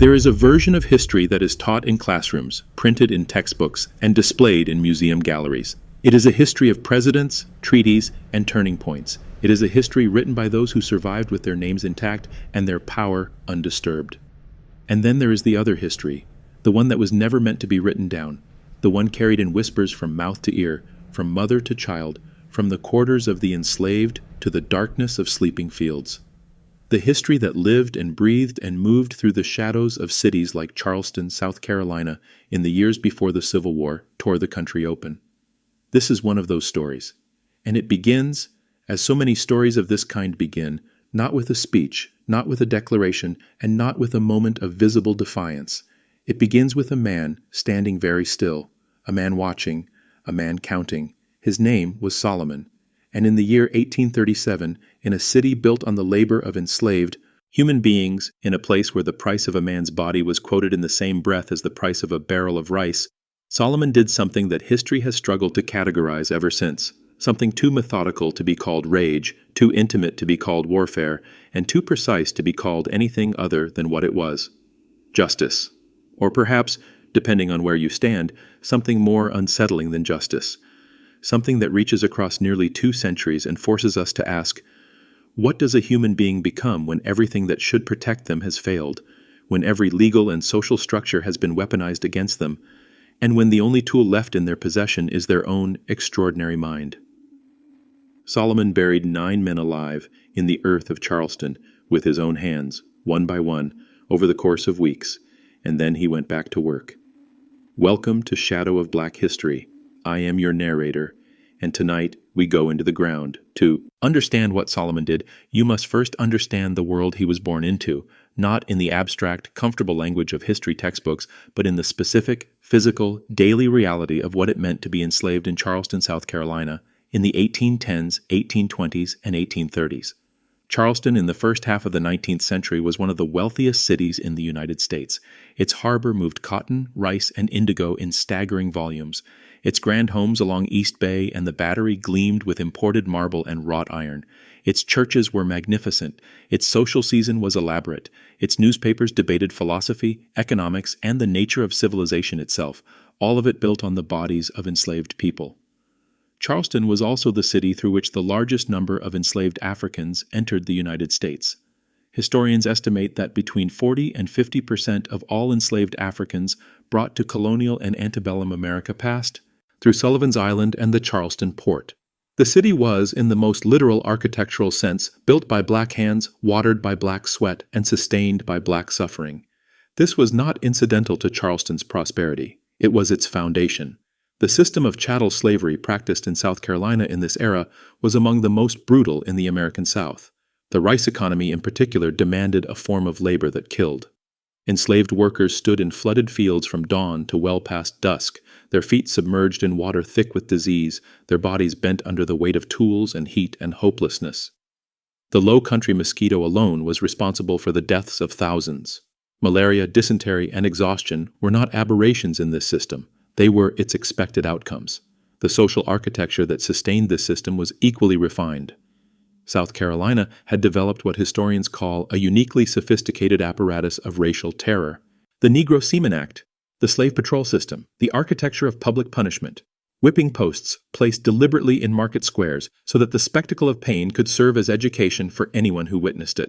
There is a version of history that is taught in classrooms, printed in textbooks, and displayed in museum galleries. It is a history of presidents, treaties, and turning points. It is a history written by those who survived with their names intact and their power undisturbed. And then there is the other history, the one that was never meant to be written down, the one carried in whispers from mouth to ear, from mother to child, from the quarters of the enslaved to the darkness of sleeping fields. The history that lived and breathed and moved through the shadows of cities like Charleston, South Carolina, in the years before the Civil War tore the country open. This is one of those stories. And it begins, as so many stories of this kind begin, not with a speech, not with a declaration, and not with a moment of visible defiance. It begins with a man standing very still, a man watching, a man counting. His name was Solomon. And in the year 1837, in a city built on the labor of enslaved human beings, in a place where the price of a man's body was quoted in the same breath as the price of a barrel of rice, Solomon did something that history has struggled to categorize ever since, something too methodical to be called rage, too intimate to be called warfare, and too precise to be called anything other than what it was: justice. Or perhaps, depending on where you stand, something more unsettling than justice. Something that reaches across nearly 2 centuries and forces us to ask, what does a human being become when everything that should protect them has failed, when every legal and social structure has been weaponized against them, and when the only tool left in their possession is their own extraordinary mind? Solomon buried 9 men alive in the earth of Charleston with his own hands, one by one, over the course of weeks, and then he went back to work. Welcome to Shadow of Black History. I am your narrator, and tonight we go into the ground. To understand what Solomon did, you must first understand the world he was born into, not in the abstract, comfortable language of history textbooks, but in the specific, physical, daily reality of what it meant to be enslaved in Charleston, South Carolina, in the 1810s, 1820s, and 1830s. Charleston in the first half of the 19th century was one of the wealthiest cities in the United States. Its harbor moved cotton, rice, and indigo in staggering volumes. Its grand homes along East Bay and the Battery gleamed with imported marble and wrought iron. Its churches were magnificent. Its social season was elaborate. Its newspapers debated philosophy, economics, and the nature of civilization itself, all of it built on the bodies of enslaved people. Charleston was also the city through which the largest number of enslaved Africans entered the United States. Historians estimate that between 40 and 50% of all enslaved Africans brought to colonial and antebellum America passed through Sullivan's Island and the Charleston port. The city was, in the most literal architectural sense, built by black hands, watered by black sweat, and sustained by black suffering. This was not incidental to Charleston's prosperity. It was its foundation. The system of chattel slavery practiced in South Carolina in this era was among the most brutal in the American South. The rice economy in particular demanded a form of labor that killed. Enslaved workers stood in flooded fields from dawn to well past dusk, their feet submerged in water thick with disease, their bodies bent under the weight of tools and heat and hopelessness. The low country mosquito alone was responsible for the deaths of thousands. Malaria, dysentery, and exhaustion were not aberrations in this system. They were its expected outcomes. The social architecture that sustained this system was equally refined. South Carolina had developed what historians call a uniquely sophisticated apparatus of racial terror. The Negro Seaman Act, the slave patrol system, the architecture of public punishment, whipping posts placed deliberately in market squares so that the spectacle of pain could serve as education for anyone who witnessed it.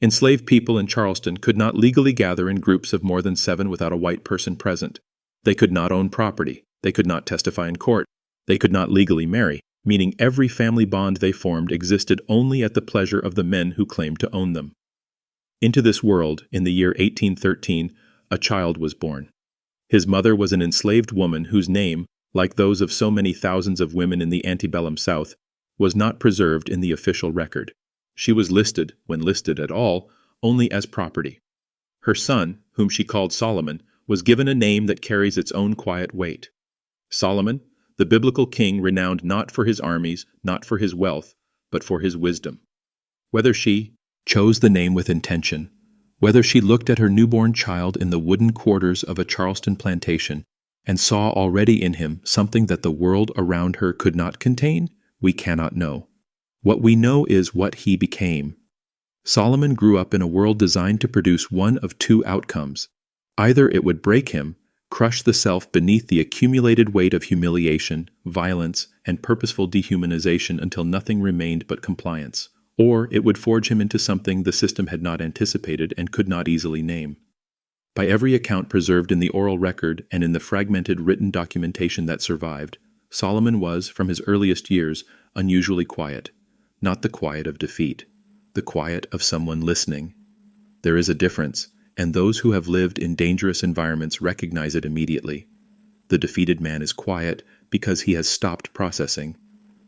Enslaved people in Charleston could not legally gather in groups of more than 7 without a white person present. They could not own property. They could not testify in court. They could not legally marry, meaning every family bond they formed existed only at the pleasure of the men who claimed to own them. Into this world, in the year 1813, a child was born. His mother was an enslaved woman whose name, like those of so many thousands of women in the antebellum South, was not preserved in the official record. She was listed, when listed at all, only as property. Her son, whom she called Solomon, was given a name that carries its own quiet weight. Solomon, the biblical king renowned not for his armies, not for his wealth, but for his wisdom. Whether she chose the name with intention, whether she looked at her newborn child in the wooden quarters of a Charleston plantation and saw already in him something that the world around her could not contain, we cannot know. What we know is what he became. Solomon grew up in a world designed to produce one of two outcomes. Either it would break him, crush the self beneath the accumulated weight of humiliation, violence, and purposeful dehumanization until nothing remained but compliance, or it would forge him into something the system had not anticipated and could not easily name. By every account preserved in the oral record and in the fragmented written documentation that survived, Solomon was, from his earliest years, unusually quiet, not the quiet of defeat, the quiet of someone listening. There is a difference, and those who have lived in dangerous environments recognize it immediately. The defeated man is quiet because he has stopped processing.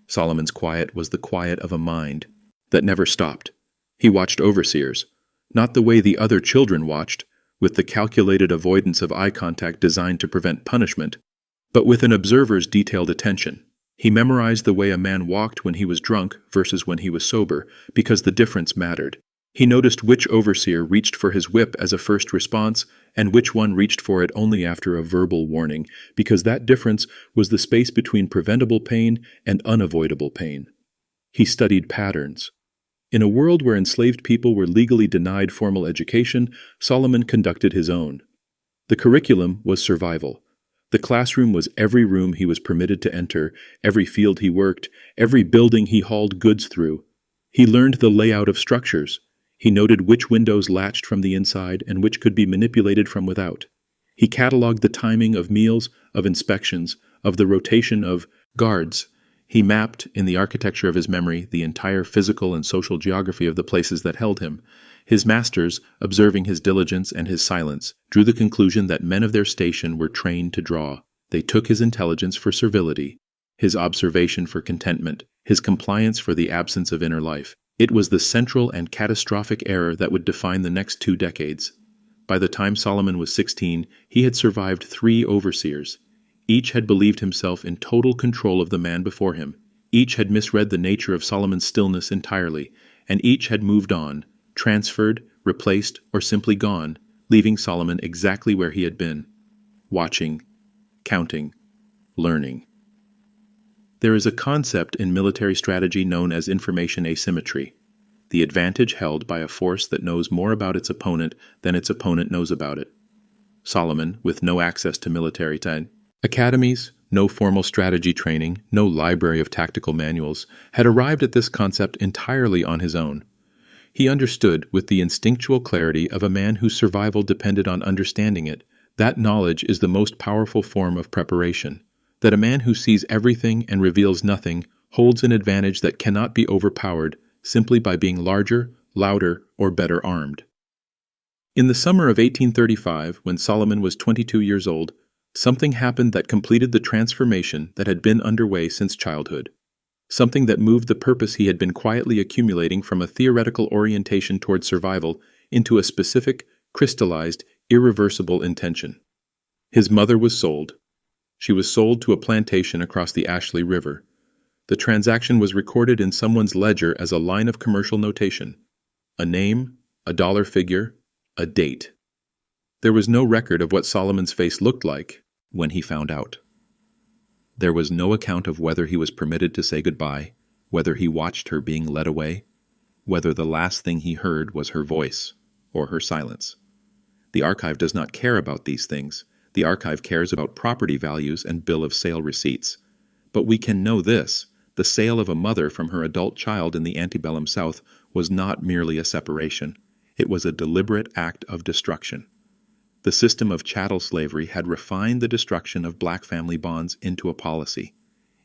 Solomon's quiet was the quiet of a mind that never stopped. He watched overseers, not the way the other children watched, with the calculated avoidance of eye contact designed to prevent punishment, but with an observer's detailed attention. He memorized the way a man walked when he was drunk versus when he was sober, because the difference mattered. He noticed which overseer reached for his whip as a first response, and which one reached for it only after a verbal warning, because that difference was the space between preventable pain and unavoidable pain. He studied patterns. In a world where enslaved people were legally denied formal education, Solomon conducted his own. The curriculum was survival. The classroom was every room he was permitted to enter, every field he worked, every building he hauled goods through. He learned the layout of structures. He noted which windows latched from the inside and which could be manipulated from without. He cataloged the timing of meals, of inspections, of the rotation of guards. He mapped, in the architecture of his memory, the entire physical and social geography of the places that held him. His masters, observing his diligence and his silence, drew the conclusion that men of their station were trained to draw. They took his intelligence for servility, his observation for contentment, his compliance for the absence of inner life. It was the central and catastrophic error that would define the next 2 decades. By the time Solomon was 16, he had survived 3 overseers. Each had believed himself in total control of the man before him. Each had misread the nature of Solomon's stillness entirely, and each had moved on, transferred, replaced, or simply gone, leaving Solomon exactly where he had been, watching, counting, learning. There is a concept in military strategy known as information asymmetry, the advantage held by a force that knows more about its opponent than its opponent knows about it. Solomon, with no access to military academies, no formal strategy training, no library of tactical manuals, had arrived at this concept entirely on his own. He understood, with the instinctual clarity of a man whose survival depended on understanding it, that knowledge is the most powerful form of preparation, that a man who sees everything and reveals nothing holds an advantage that cannot be overpowered simply by being larger, louder, or better armed. In the summer of 1835, when Solomon was 22 years old, something happened that completed the transformation that had been underway since childhood. Something that moved the purpose he had been quietly accumulating from a theoretical orientation toward survival into a specific, crystallized, irreversible intention. His mother was sold. She was sold to a plantation across the Ashley River. The transaction was recorded in someone's ledger as a line of commercial notation: a name, a dollar figure, a date. There was no record of what Solomon's face looked like when he found out. There was no account of whether he was permitted to say goodbye, whether he watched her being led away, whether the last thing he heard was her voice or her silence. The archive does not care about these things. The archive cares about property values and bill of sale receipts. But we can know this: the sale of a mother from her adult child in the antebellum South was not merely a separation. It was a deliberate act of destruction. The system of chattel slavery had refined the destruction of black family bonds into a policy.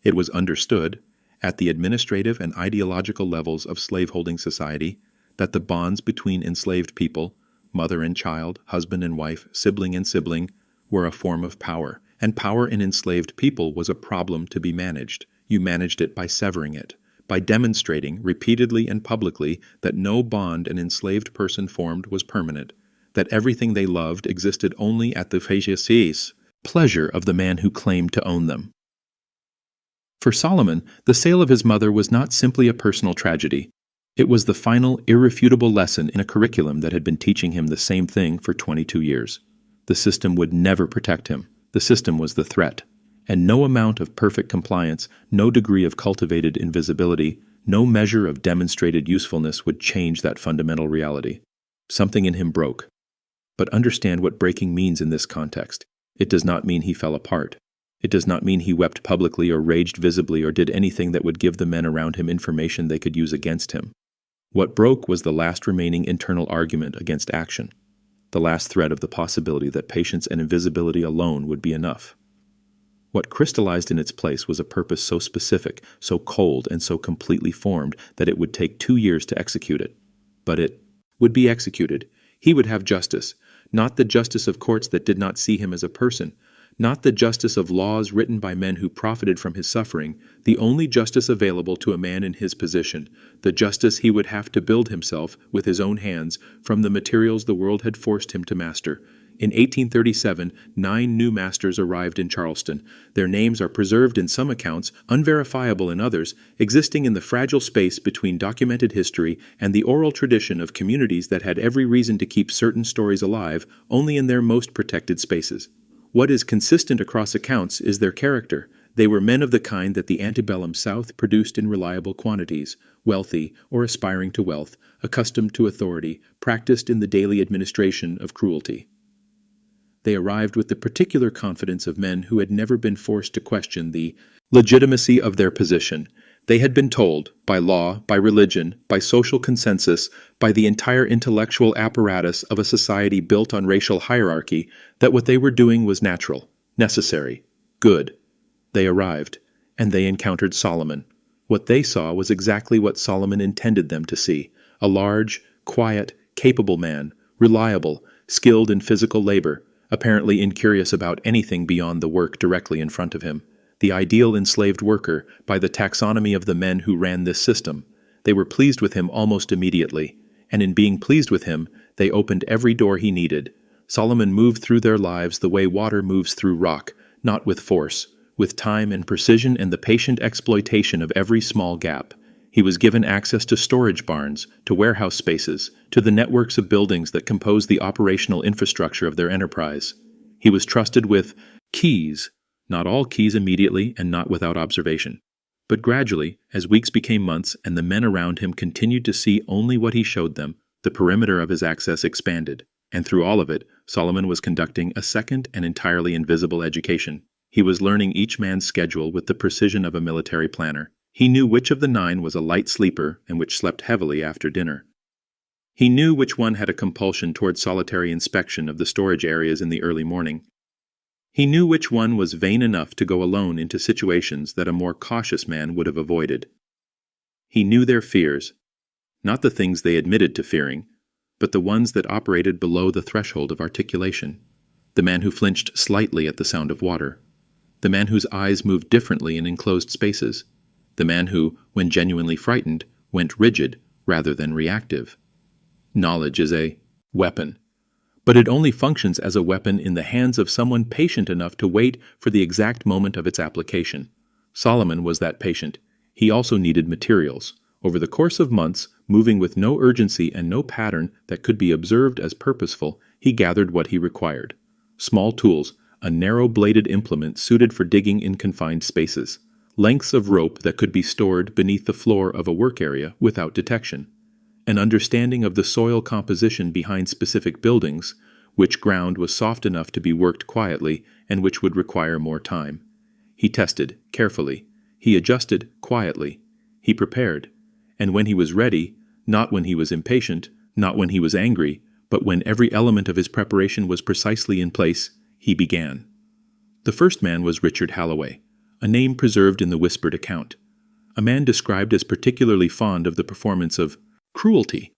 It was understood, at the administrative and ideological levels of slaveholding society, that the bonds between enslaved people, mother and child, husband and wife, sibling and sibling, were a form of power, and power in enslaved people was a problem to be managed. You managed it by severing it, by demonstrating repeatedly and publicly that no bond an enslaved person formed was permanent, that everything they loved existed only at the faciès pleasure of the man who claimed to own them. For Solomon, the sale of his mother was not simply a personal tragedy. It was the final, irrefutable lesson in a curriculum that had been teaching him the same thing for 22 years. The system would never protect him. The system was the threat. And no amount of perfect compliance, no degree of cultivated invisibility, No measure of demonstrated usefulness would change that fundamental reality. Something in him broke. But understand what breaking means in this context. It does not mean he fell apart. It does not mean he wept publicly or raged visibly or did anything that would give the men around him information they could use against him. What broke was the last remaining internal argument against action, the last thread of the possibility that patience and invisibility alone would be enough. What crystallized in its place was a purpose so specific, so cold, and so completely formed that it would take 2 years to execute it. But it would be executed. He would have justice, not the justice of courts that did not see him as a person, not the justice of laws written by men who profited from his suffering, the only justice available to a man in his position, the justice he would have to build himself with his own hands from the materials the world had forced him to master. In 1837, 9 new masters arrived in Charleston. Their names are preserved in some accounts, unverifiable in others, existing in the fragile space between documented history and the oral tradition of communities that had every reason to keep certain stories alive only in their most protected spaces. What is consistent across accounts is their character. They were men of the kind that the antebellum South produced in reliable quantities, wealthy or aspiring to wealth, accustomed to authority, practiced in the daily administration of cruelty. They arrived with the particular confidence of men who had never been forced to question the legitimacy of their position. They had been told, by law, by religion, by social consensus, by the entire intellectual apparatus of a society built on racial hierarchy, that what they were doing was natural, necessary, good. They arrived, and they encountered Solomon. What they saw was exactly what Solomon intended them to see: a large, quiet, capable man, reliable, skilled in physical labor, apparently incurious about anything beyond the work directly in front of him. The ideal enslaved worker, by the taxonomy of the men who ran this system. They were pleased with him almost immediately, and in being pleased with him, they opened every door he needed. Solomon moved through their lives the way water moves through rock, not with force, with time and precision and the patient exploitation of every small gap. He was given access to storage barns, to warehouse spaces, to the networks of buildings that compose the operational infrastructure of their enterprise. He was trusted with keys, not all keys immediately and not without observation. But gradually, as weeks became months and the men around him continued to see only what he showed them, the perimeter of his access expanded, and through all of it, Solomon was conducting a second and entirely invisible education. He was learning each man's schedule with the precision of a military planner. He knew which of the 9 was a light sleeper and which slept heavily after dinner. He knew which one had a compulsion toward solitary inspection of the storage areas in the early morning. He knew which one was vain enough to go alone into situations that a more cautious man would have avoided. He knew their fears, not the things they admitted to fearing, but the ones that operated below the threshold of articulation. The man who flinched slightly at the sound of water. The man whose eyes moved differently in enclosed spaces. The man who, when genuinely frightened, went rigid rather than reactive. Knowledge is a weapon, but it only functions as a weapon in the hands of someone patient enough to wait for the exact moment of its application. Solomon was that patient. He also needed materials. Over the course of months, moving with no urgency and no pattern that could be observed as purposeful, he gathered what he required. Small tools, a narrow-bladed implement suited for digging in confined spaces. Lengths of rope that could be stored beneath the floor of a work area without detection. An understanding of the soil composition behind specific buildings, which ground was soft enough to be worked quietly and which would require more time. He tested, carefully. He adjusted, quietly. He prepared. And when he was ready, not when he was impatient, not when he was angry, but when every element of his preparation was precisely in place, he began. The first man was Richard Halloway, a name preserved in the whispered account. A man described as particularly fond of the performance of cruelty.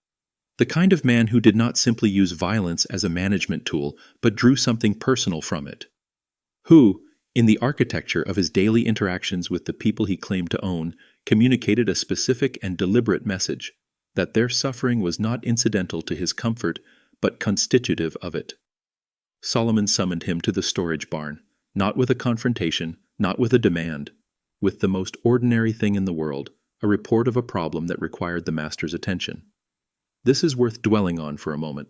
The kind of man who did not simply use violence as a management tool, but drew something personal from it. Who, in the architecture of his daily interactions with the people he claimed to own, communicated a specific and deliberate message, that their suffering was not incidental to his comfort, but constitutive of it. Solomon summoned him to the storage barn, not with a confrontation, not with a demand, with the most ordinary thing in the world, a report of a problem that required the master's attention. This is worth dwelling on for a moment.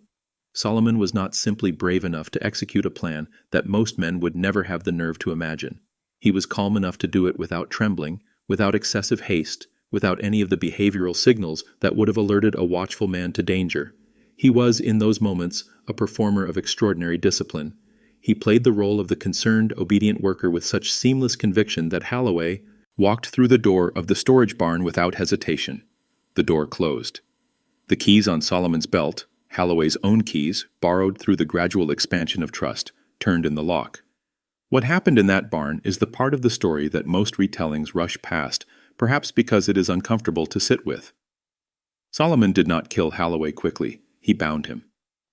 Solomon was not simply brave enough to execute a plan that most men would never have the nerve to imagine. He was calm enough to do it without trembling, without excessive haste, without any of the behavioral signals that would have alerted a watchful man to danger. He was, in those moments, a performer of extraordinary discipline. He played the role of the concerned, obedient worker with such seamless conviction that Holloway walked through the door of the storage barn without hesitation. The door closed. The keys on Solomon's belt, Holloway's own keys, borrowed through the gradual expansion of trust, turned in the lock. What happened in that barn is the part of the story that most retellings rush past, perhaps because it is uncomfortable to sit with. Solomon did not kill Holloway quickly. He bound him.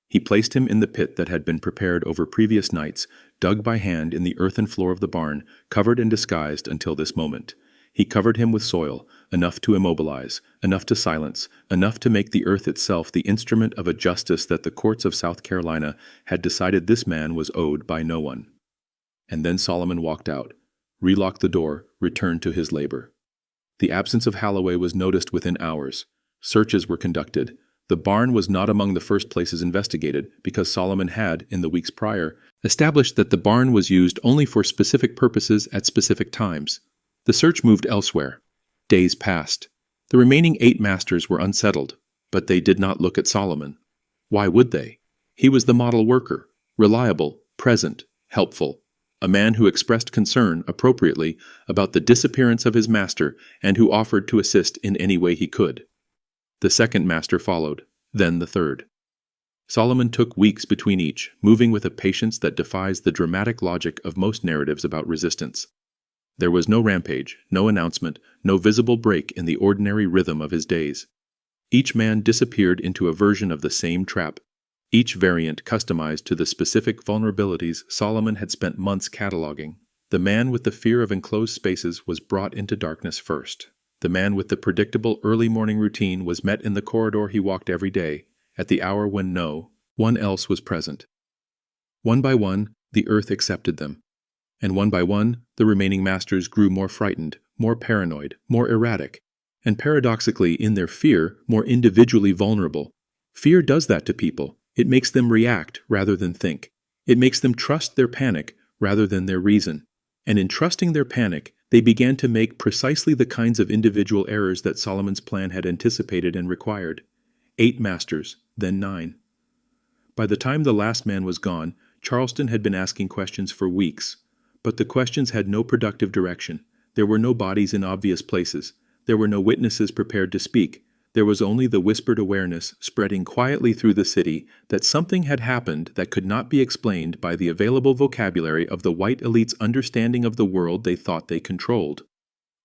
He placed him in the pit that had been prepared over previous nights, dug by hand in the earthen floor of the barn, covered and disguised until this moment. He covered him with soil, enough to immobilize, enough to silence, enough to make the earth itself the instrument of a justice that the courts of South Carolina had decided this man was owed by no one. And then Solomon walked out, relocked the door, returned to his labor. The absence of Holloway was noticed within hours. Searches were conducted. The barn was not among the first places investigated because Solomon had, in the weeks prior, established that the barn was used only for specific purposes at specific times. The search moved elsewhere. Days passed. The remaining 8 masters were unsettled, but they did not look at Solomon. Why would they? He was the model worker, reliable, present, helpful, a man who expressed concern, appropriately, about the disappearance of his master and who offered to assist in any way he could. The second master followed, then the third. Solomon took weeks between each, moving with a patience that defies the dramatic logic of most narratives about resistance. There was no rampage, no announcement, no visible break in the ordinary rhythm of his days. Each man disappeared into a version of the same trap, each variant customized to the specific vulnerabilities Solomon had spent months cataloging. The man with the fear of enclosed spaces was brought into darkness first. The man with the predictable early morning routine was met in the corridor he walked every day, at the hour when no one else was present. One by one, the earth accepted them. And one by one, the remaining masters grew more frightened, more paranoid, more erratic, and paradoxically, in their fear, more individually vulnerable. Fear does that to people. It makes them react rather than think. It makes them trust their panic rather than their reason. And in trusting their panic, they began to make precisely the kinds of individual errors that Solomon's plan had anticipated and required. 8 masters, then 9. By the time the last man was gone, Charleston had been asking questions for weeks. But the questions had no productive direction. There were no bodies in obvious places. There were no witnesses prepared to speak. There was only the whispered awareness spreading quietly through the city that something had happened that could not be explained by the available vocabulary of the white elite's understanding of the world they thought they controlled.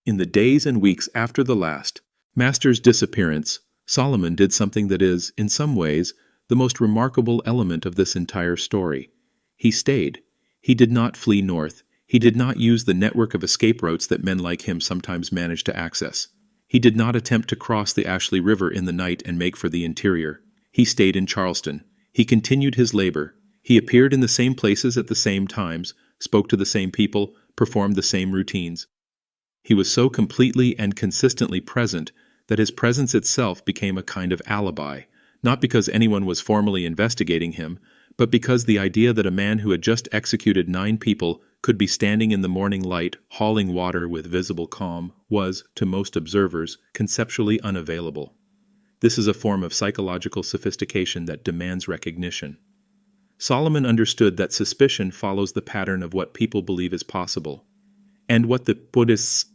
In the days and weeks after the last master's disappearance, Solomon did something that is, in some ways, the most remarkable element of this entire story. He stayed. He did not flee north. He did not use the network of escape routes that men like him sometimes manage to access. He did not attempt to cross the Ashley River in the night and make for the interior. He stayed in Charleston. He continued his labor. He appeared in the same places at the same times, spoke to the same people, performed the same routines. He was so completely and consistently present that his presence itself became a kind of alibi, not because anyone was formally investigating him, but because the idea that a man who had just executed 9 people could be standing in the morning light, hauling water with visible calm, was, to most observers, conceptually unavailable. This is a form of psychological sophistication that demands recognition. Solomon understood that suspicion follows the pattern of what people believe is possible, and what the Buddhists'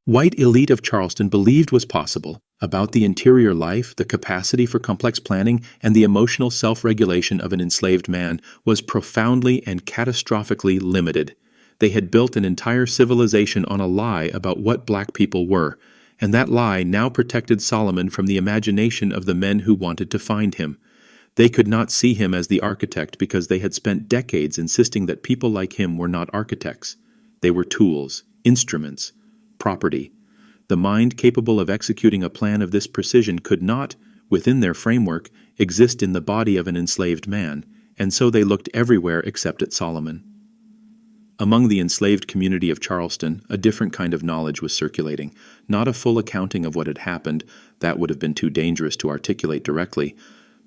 white elite of Charleston believed was possible about the interior life, the capacity for complex planning, and the emotional self-regulation of an enslaved man was profoundly and catastrophically limited. They had built an entire civilization on a lie about what black people were, and that lie now protected Solomon from the imagination of the men who wanted to find him. They could not see him as the architect because they had spent decades insisting that people like him were not architects. They were tools, instruments, property. The mind capable of executing a plan of this precision could not, within their framework, exist in the body of an enslaved man, and so they looked everywhere except at Solomon. Among the enslaved community of Charleston, a different kind of knowledge was circulating, not a full accounting of what had happened, that would have been too dangerous to articulate directly,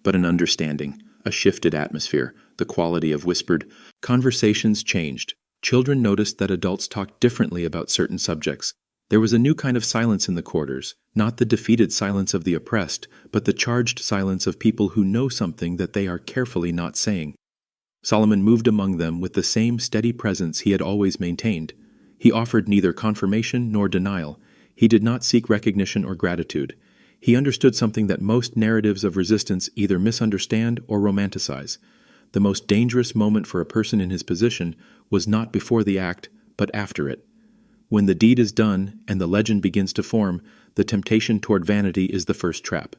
but an understanding, a shifted atmosphere, the quality of whispered conversations changed. Children noticed that adults talked differently about certain subjects. There was a new kind of silence in the quarters, not the defeated silence of the oppressed, but the charged silence of people who know something that they are carefully not saying. Solomon moved among them with the same steady presence he had always maintained. He offered neither confirmation nor denial. He did not seek recognition or gratitude. He understood something that most narratives of resistance either misunderstand or romanticize. The most dangerous moment for a person in his position was not before the act, but after it. When the deed is done and the legend begins to form, the temptation toward vanity is the first trap.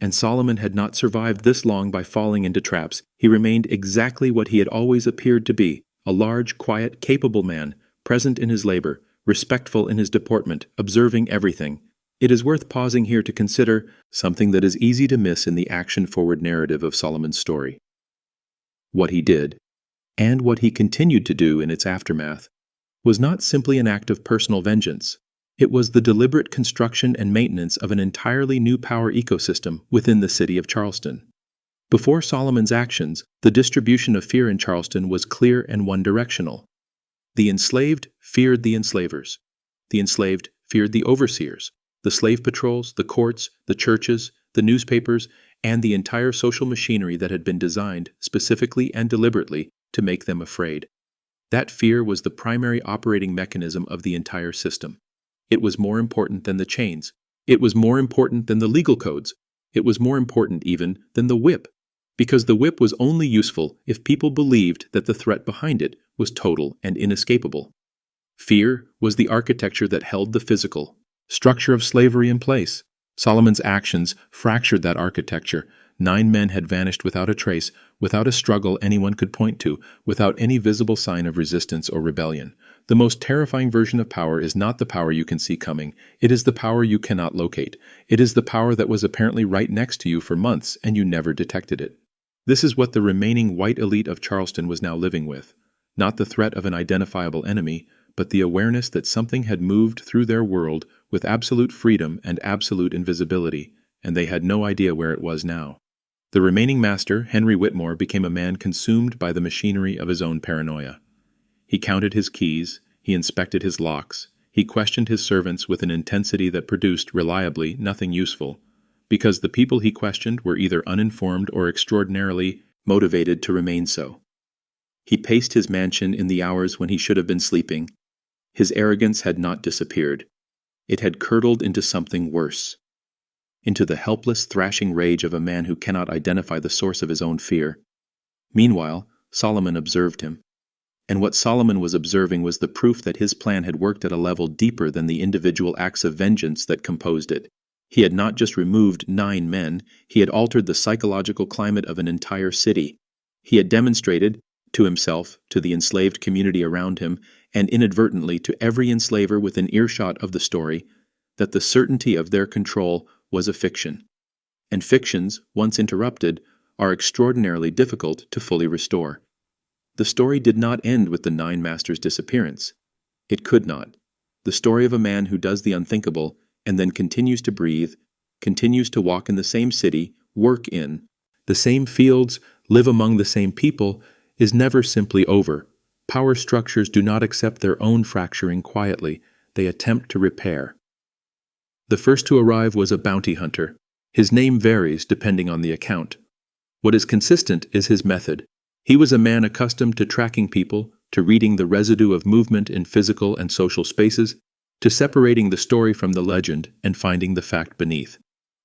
And Solomon had not survived this long by falling into traps. He remained exactly what he had always appeared to be, a large, quiet, capable man, present in his labor, respectful in his deportment, observing everything. It is worth pausing here to consider something that is easy to miss in the action-forward narrative of Solomon's story. What he did, and what he continued to do in its aftermath, was not simply an act of personal vengeance. It was the deliberate construction and maintenance of an entirely new power ecosystem within the city of Charleston. Before Solomon's actions, the distribution of fear in Charleston was clear and one-directional. The enslaved feared the enslavers. The enslaved feared the overseers, the slave patrols, the courts, the churches, the newspapers, and the entire social machinery that had been designed specifically and deliberately to make them afraid. That fear was the primary operating mechanism of the entire system. It was more important than the chains. It was more important than the legal codes. It was more important even than the whip, because the whip was only useful if people believed that the threat behind it was total and inescapable. Fear was the architecture that held the physical structure of slavery in place. Solomon's actions fractured that architecture. 9 men had vanished without a trace, without a struggle anyone could point to, without any visible sign of resistance or rebellion. The most terrifying version of power is not the power you can see coming. It is the power you cannot locate. It is the power that was apparently right next to you for months and you never detected it. This is what the remaining white elite of Charleston was now living with. Not the threat of an identifiable enemy, but the awareness that something had moved through their world with absolute freedom and absolute invisibility, and they had no idea where it was now. The remaining master, Henry Whitmore, became a man consumed by the machinery of his own paranoia. He counted his keys, he inspected his locks, he questioned his servants with an intensity that produced, reliably, nothing useful, because the people he questioned were either uninformed or extraordinarily motivated to remain so. He paced his mansion in the hours when he should have been sleeping. His arrogance had not disappeared. It had curdled into something worse, into the helpless, thrashing rage of a man who cannot identify the source of his own fear. Meanwhile, Solomon observed him. And what Solomon was observing was the proof that his plan had worked at a level deeper than the individual acts of vengeance that composed it. He had not just removed 9 men, he had altered the psychological climate of an entire city. He had demonstrated, to himself, to the enslaved community around him, and inadvertently to every enslaver within earshot of the story, that the certainty of their control was a fiction. And fictions, once interrupted, are extraordinarily difficult to fully restore. The story did not end with the 9 masters' disappearance. It could not. The story of a man who does the unthinkable and then continues to breathe, continues to walk in the same city, work in the same fields, live among the same people, is never simply over. Power structures do not accept their own fracturing quietly. They attempt to repair. The first to arrive was a bounty hunter. His name varies depending on the account. What is consistent is his method. He was a man accustomed to tracking people, to reading the residue of movement in physical and social spaces, to separating the story from the legend and finding the fact beneath.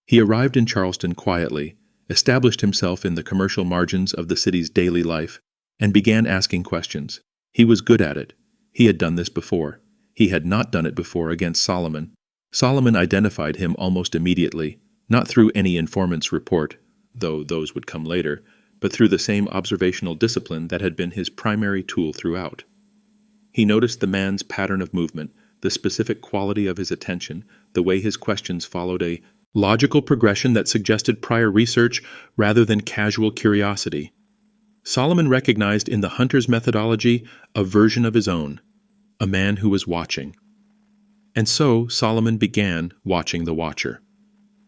He arrived in Charleston quietly, established himself in the commercial margins of the city's daily life, and began asking questions. He was good at it. He had done this before. He had not done it before against Solomon. Solomon identified him almost immediately, not through any informant's report, though those would come later, but through the same observational discipline that had been his primary tool throughout. He noticed the man's pattern of movement, the specific quality of his attention, the way his questions followed a logical progression that suggested prior research rather than casual curiosity. Solomon recognized in the hunter's methodology a version of his own, a man who was watching. And so Solomon began watching the watcher.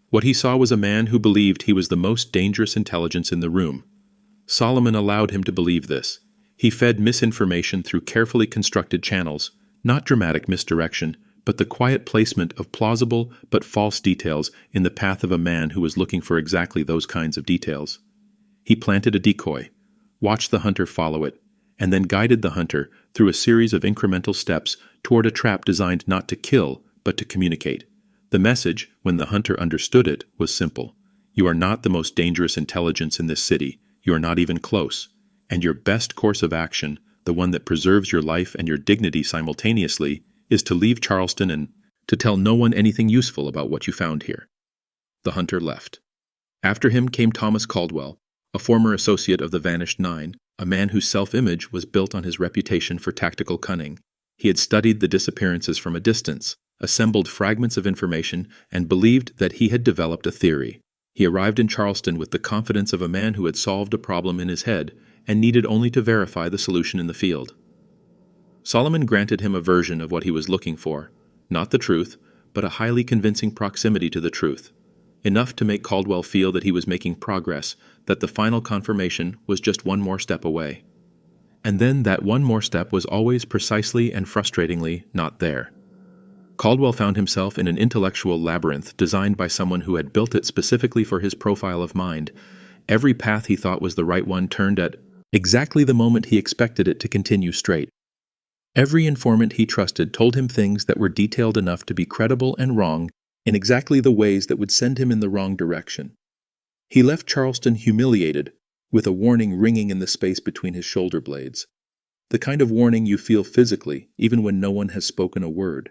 What he saw was a man who believed he was the most dangerous intelligence in the room. Solomon allowed him to believe this. He fed misinformation through carefully constructed channels, not dramatic misdirection, but the quiet placement of plausible but false details in the path of a man who was looking for exactly those kinds of details. He planted a decoy, watched the hunter follow it, and then guided the hunter through a series of incremental steps toward a trap designed not to kill, but to communicate. The message, when the hunter understood it, was simple. You are not the most dangerous intelligence in this city. You are not even close. And your best course of action, the one that preserves your life and your dignity simultaneously, is to leave Charleston and to tell no one anything useful about what you found here. The hunter left. After him came Thomas Caldwell, a former associate of the Vanished Nine, a man whose self-image was built on his reputation for tactical cunning. He had studied the disappearances from a distance, assembled fragments of information, and believed that he had developed a theory. He arrived in Charleston with the confidence of a man who had solved a problem in his head and needed only to verify the solution in the field. Solomon granted him a version of what he was looking for, not the truth, but a highly convincing proximity to the truth, enough to make Caldwell feel that he was making progress, that the final confirmation was just one more step away. And then that one more step was always precisely and frustratingly not there. Caldwell found himself in an intellectual labyrinth designed by someone who had built it specifically for his profile of mind. Every path he thought was the right one turned at exactly the moment he expected it to continue straight. Every informant he trusted told him things that were detailed enough to be credible and wrong in exactly the ways that would send him in the wrong direction. He left Charleston humiliated, with a warning ringing in the space between his shoulder blades. The kind of warning you feel physically, even when no one has spoken a word.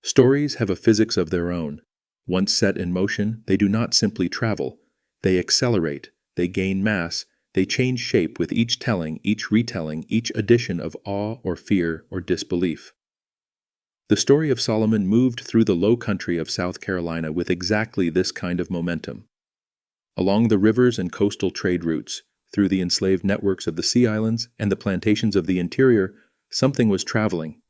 Stories have a physics of their own. Once set in motion, they do not simply travel. They accelerate, they gain mass, they change shape with each telling, each retelling, each addition of awe or fear or disbelief. The story of Solomon moved through the low country of South Carolina with exactly this kind of momentum. Along the rivers and coastal trade routes, through the enslaved networks of the Sea Islands and the plantations of the interior, something was traveling.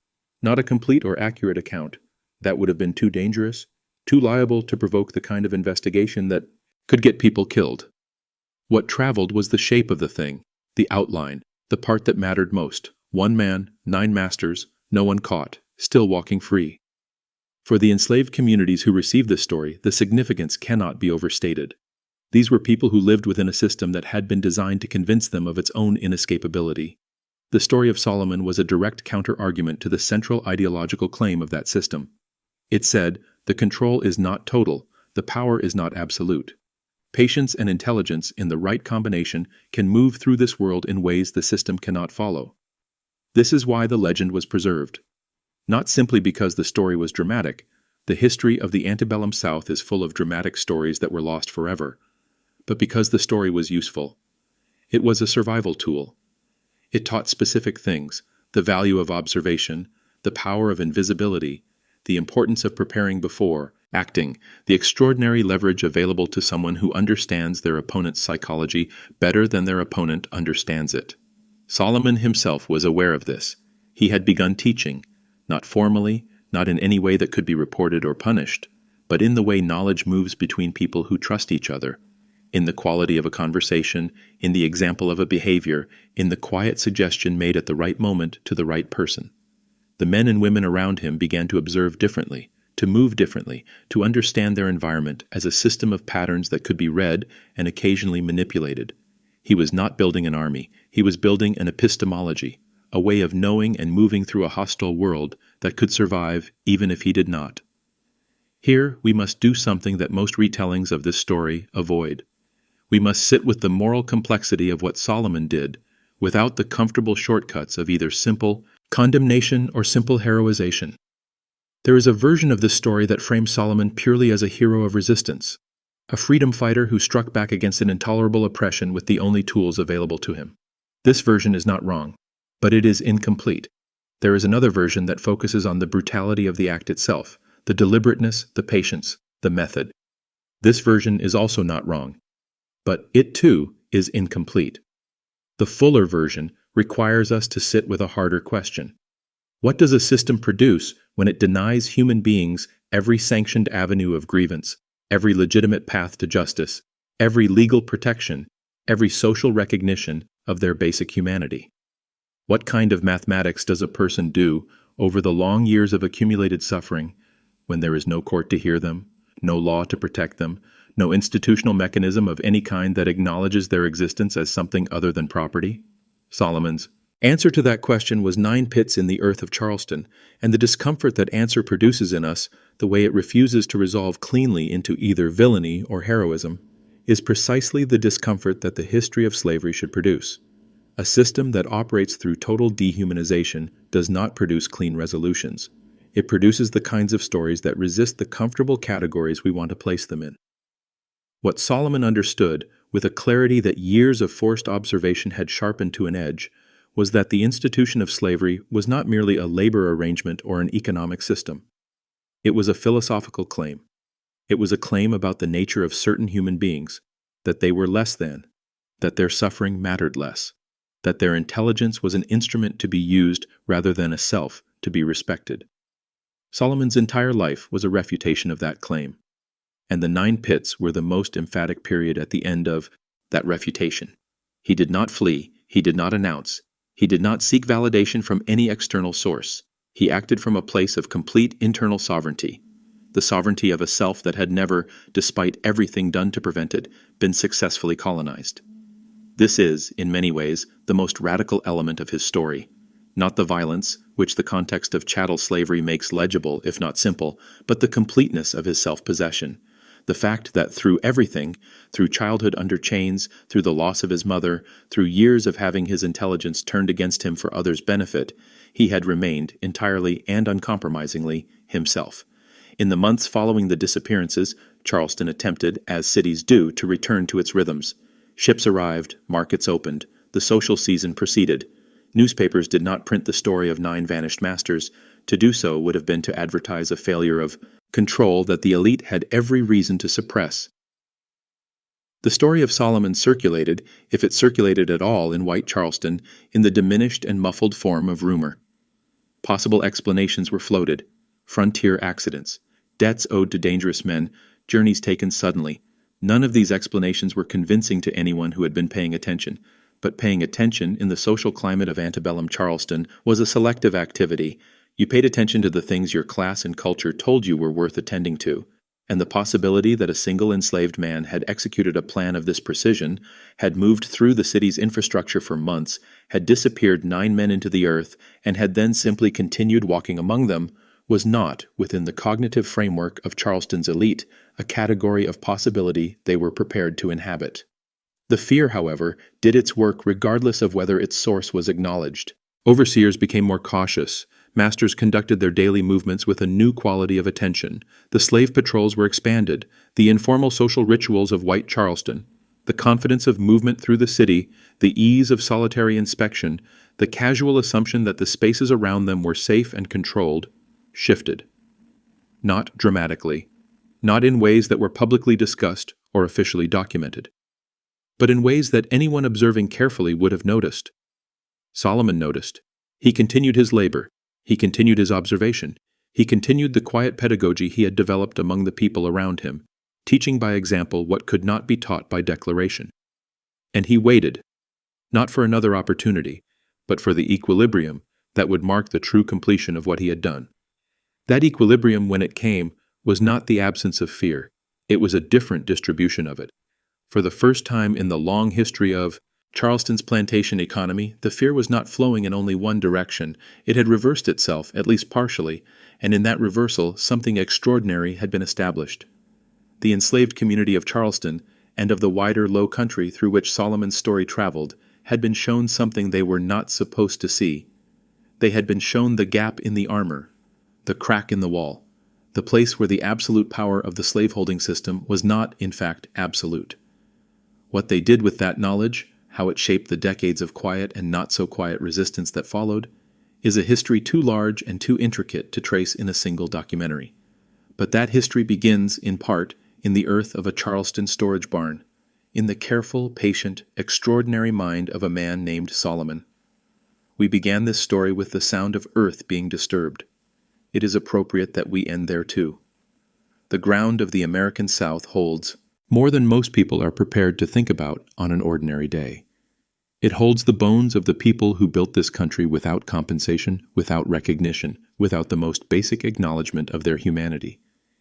Not a complete or accurate account. That would have been too dangerous, too liable to provoke the kind of investigation that could get people killed. What traveled was the shape of the thing, the outline, the part that mattered most. One man, 9 masters, no one caught, still walking free. For the enslaved communities who received this story, the significance cannot be overstated. These were people who lived within a system that had been designed to convince them of its own inescapability. The story of Solomon was a direct counter-argument to the central ideological claim of that system. It said, the control is not total, the power is not absolute. Patience and intelligence in the right combination can move through this world in ways the system cannot follow. This is why the legend was preserved. Not simply because the story was dramatic. The history of the antebellum South is full of dramatic stories that were lost forever. But because the story was useful. It was a survival tool. It taught specific things, the value of observation, the power of invisibility, the importance of preparing before acting, the extraordinary leverage available to someone who understands their opponent's psychology better than their opponent understands it. Solomon himself was aware of this. He had begun teaching, not formally, not in any way that could be reported or punished, but in the way knowledge moves between people who trust each other, in the quality of a conversation, in the example of a behavior, in the quiet suggestion made at the right moment to the right person. The men and women around him began to observe differently, to move differently, to understand their environment as a system of patterns that could be read and occasionally manipulated. He was not building an army, he was building an epistemology, a way of knowing and moving through a hostile world that could survive even if he did not. Here we must do something that most retellings of this story avoid. We must sit with the moral complexity of what Solomon did, without the comfortable shortcuts of either simple condemnation or simple heroization. There is a version of this story that frames Solomon purely as a hero of resistance, a freedom fighter who struck back against an intolerable oppression with the only tools available to him. This version is not wrong, but it is incomplete. There is another version that focuses on the brutality of the act itself, the deliberateness, the patience, the method. This version is also not wrong, but it too is incomplete. The fuller version requires us to sit with a harder question. What does a system produce when it denies human beings every sanctioned avenue of grievance, every legitimate path to justice, every legal protection, every social recognition of their basic humanity? What kind of mathematics does a person do, Over the long years of accumulated suffering, when there is no court to hear them, no law to protect them, no institutional mechanism of any kind that acknowledges their existence as something other than property? Solomon's answer to that question was 9 pits in the earth of Charleston, and the discomfort that answer produces in us, the way it refuses to resolve cleanly into either villainy or heroism, is precisely the discomfort that the history of slavery should produce. A system that operates through total dehumanization does not produce clean resolutions. It produces the kinds of stories that resist the comfortable categories we want to place them in. What Solomon understood, with a clarity that years of forced observation had sharpened to an edge, was that the institution of slavery was not merely a labor arrangement or an economic system. It was a philosophical claim. It was a claim about the nature of certain human beings, that they were less than, that their suffering mattered less, that their intelligence was an instrument to be used rather than a self to be respected. Solomon's entire life was a refutation of that claim, and the 9 pits were the most emphatic period at the end of that refutation. He did not flee, he did not announce, he did not seek validation from any external source. He acted from a place of complete internal sovereignty, the sovereignty of a self that had never, despite everything done to prevent it, been successfully colonized. This is, in many ways, the most radical element of his story. Not the violence, which the context of chattel slavery makes legible, if not simple, but the completeness of his self-possession. The fact that through everything, through childhood under chains, through the loss of his mother, through years of having his intelligence turned against him for others' benefit, he had remained, entirely and uncompromisingly, himself. In the months following the disappearances, Charleston attempted, as cities do, to return to its rhythms. Ships arrived, markets opened, the social season proceeded. Newspapers did not print the story of 9 vanished masters. To do so would have been to advertise a failure of control that the elite had every reason to suppress. The story of Solomon circulated, if it circulated at all in white Charleston, in the diminished and muffled form of rumor. Possible explanations were floated: frontier accidents, debts owed to dangerous men, journeys taken suddenly. None of these explanations were convincing to anyone who had been paying attention, but paying attention in the social climate of antebellum Charleston was a selective activity. You paid attention to the things your class and culture told you were worth attending to, and the possibility that a single enslaved man had executed a plan of this precision, had moved through the city's infrastructure for months, had disappeared 9 men into the earth, and had then simply continued walking among them, was not, within the cognitive framework of Charleston's elite, a category of possibility they were prepared to inhabit. The fear, however, did its work regardless of whether its source was acknowledged. Overseers became more cautious. Masters conducted their daily movements with a new quality of attention. The slave patrols were expanded. The informal social rituals of white Charleston, the confidence of movement through the city, the ease of solitary inspection, the casual assumption that the spaces around them were safe and controlled, shifted. Not dramatically, not in ways that were publicly discussed or officially documented, but in ways that anyone observing carefully would have noticed. Solomon noticed. He continued his labor. He continued his observation. He continued the quiet pedagogy he had developed among the people around him, teaching by example what could not be taught by declaration. And he waited, not for another opportunity, but for the equilibrium that would mark the true completion of what he had done. That equilibrium, when it came, was not the absence of fear. It was a different distribution of it. For the first time in the long history of Charleston's plantation economy, the fear was not flowing in only one direction. It had reversed itself, at least partially, and in that reversal something extraordinary had been established. The enslaved community of Charleston, and of the wider low country through which Solomon's story traveled, had been shown something they were not supposed to see. They had been shown the gap in the armor, the crack in the wall, the place where the absolute power of the slaveholding system was not, in fact, absolute. What they did with that knowledge, how it shaped the decades of quiet and not-so-quiet resistance that followed, is a history too large and too intricate to trace in a single documentary. But that history begins, in part, in the earth of a Charleston storage barn, in the careful, patient, extraordinary mind of a man named Solomon. We began this story with the sound of earth being disturbed. It is appropriate that we end there too. The ground of the American South holds more than most people are prepared to think about on an ordinary day. It holds the bones of the people who built this country without compensation, without recognition, without the most basic acknowledgement of their humanity.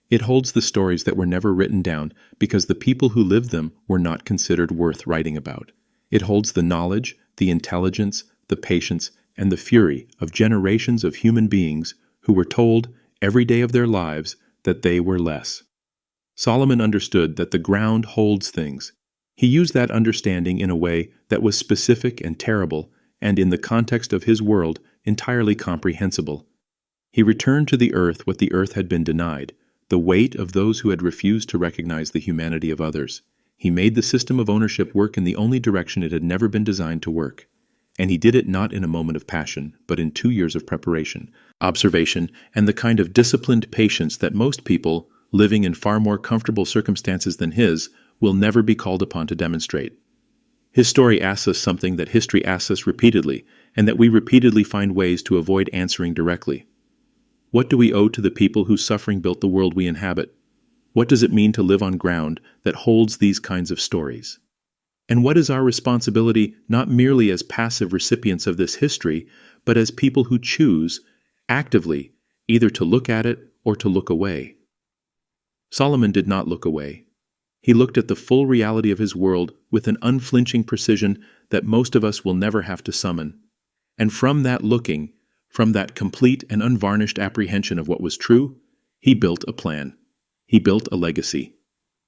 It holds the stories that were never written down because the people who lived them were not considered worth writing about. It holds the knowledge, the intelligence, the patience, and the fury of generations of human beings who were told every day of their lives that they were less. Solomon understood that the ground holds things. He used that understanding in a way that was specific and terrible, and in the context of his world, entirely comprehensible. He returned to the earth what the earth had been denied, the weight of those who had refused to recognize the humanity of others. He made the system of ownership work in the only direction it had never been designed to work. And he did it not in a moment of passion, but in 2 years of preparation, observation, and the kind of disciplined patience that most people, living in far more comfortable circumstances than his, will never be called upon to demonstrate. His story asks us something that history asks us repeatedly, and that we repeatedly find ways to avoid answering directly. What do we owe to the people whose suffering built the world we inhabit? What does it mean to live on ground that holds these kinds of stories? And what is our responsibility not merely as passive recipients of this history, but as people who choose, actively, either to look at it or to look away? Solomon did not look away. He looked at the full reality of his world with an unflinching precision that most of us will never have to summon. And from that looking, from that complete and unvarnished apprehension of what was true, he built a plan. He built a legacy.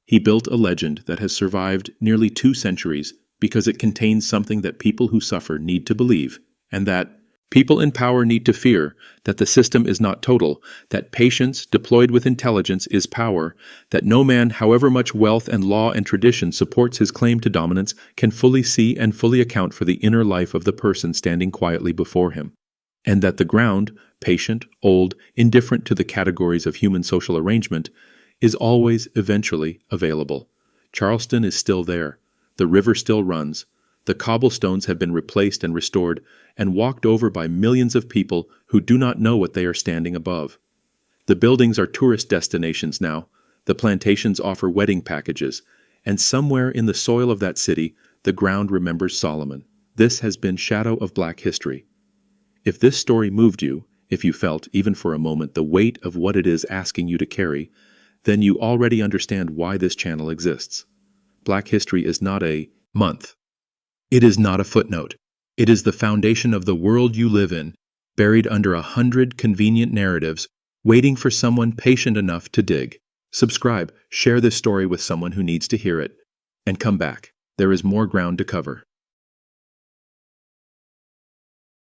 He built a legend that has survived nearly 2 centuries because it contains something that people who suffer need to believe, and that people in power need to fear, that the system is not total, that patience deployed with intelligence is power, that no man, however much wealth and law and tradition supports his claim to dominance, can fully see and fully account for the inner life of the person standing quietly before him, and that the ground, patient, old, indifferent to the categories of human social arrangement, is always eventually available. Charleston is still there. The river still runs. The cobblestones have been replaced and restored and walked over by millions of people who do not know what they are standing above. The buildings are tourist destinations now. The plantations offer wedding packages. And somewhere in the soil of that city, the ground remembers Solomon. This has been Shadow of Black History. If this story moved you, if you felt, even for a moment, the weight of what it is asking you to carry, then you already understand why this channel exists. Black History is not a month. It is not a footnote. It is the foundation of the world you live in, buried under 100 convenient narratives, waiting for someone patient enough to dig. Subscribe, share this story with someone who needs to hear it, and come back. There is more ground to cover.